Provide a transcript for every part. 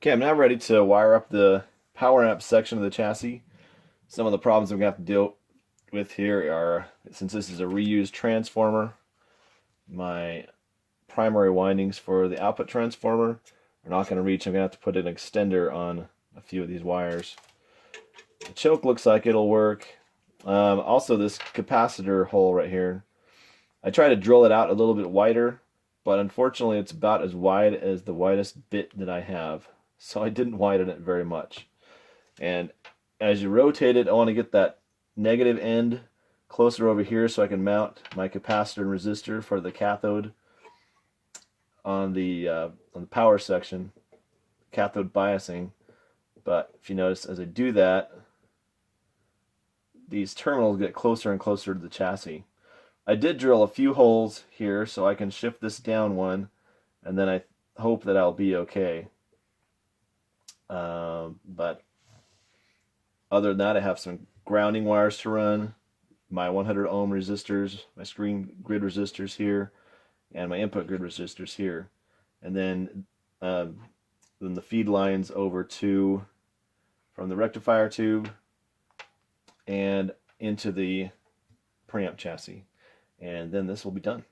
Okay, I'm now ready to wire up the power amp section of the chassis. Some of the problems I'm going to have to deal with here are, since this is a reused transformer, my primary windings for the output transformer are not going to reach. I'm going to have to put an extender on a few of these wires. The choke looks like it'll work. Also, this capacitor hole right here, I tried to drill it out a little bit wider, but unfortunately it's about as wide as the widest bit that I have. So I didn't widen it very much. And as you rotate it, I want to get that negative end closer over here so I can mount my capacitor and resistor for the cathode on the power section, cathode biasing. But if you notice, as I do that, these terminals get closer and closer to the chassis. I did drill a few holes here so I can shift this down one, and then I hope that I'll be okay. But other than that, I have some grounding wires to run, my 100 ohm resistors, my screen grid resistors here, and my input grid resistors here. And then the feed lines over to, from the rectifier tube and into the preamp chassis. And then this will be done.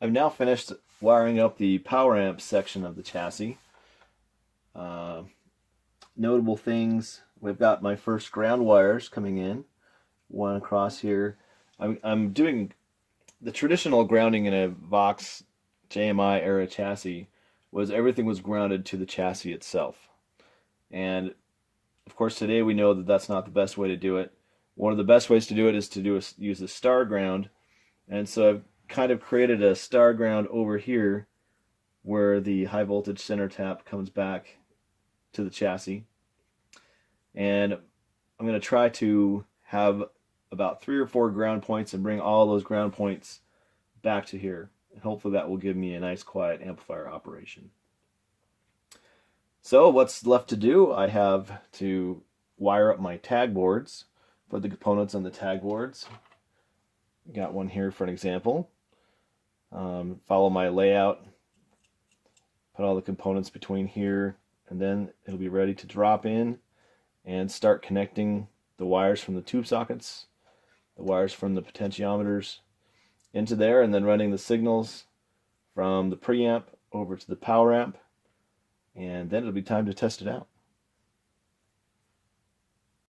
I've now finished wiring up the power amp section of the chassis. Notable things, we've got my first ground wires coming in, one across here. I'm doing the traditional grounding in a Vox JMI Era chassis was everything was grounded to the chassis itself. And of course today we know that that's not the best way to do it. One of the best ways to do it is to use a star ground. And so I've kind of created a star ground over here where the high voltage center tap comes back to the chassis. And I'm going to try to have about 3 or 4 ground points and bring all those ground points back to here. And hopefully that will give me a nice quiet amplifier operation. So what's left to do? I have to wire up my tag boards, put the components on the tag boards. Got one here for an example. Follow my layout, put all the components between here, and then it'll be ready to drop in and start connecting the wires from the tube sockets, the wires from the potentiometers into there, and then running the signals from the preamp over to the power amp, and then it'll be time to test it out.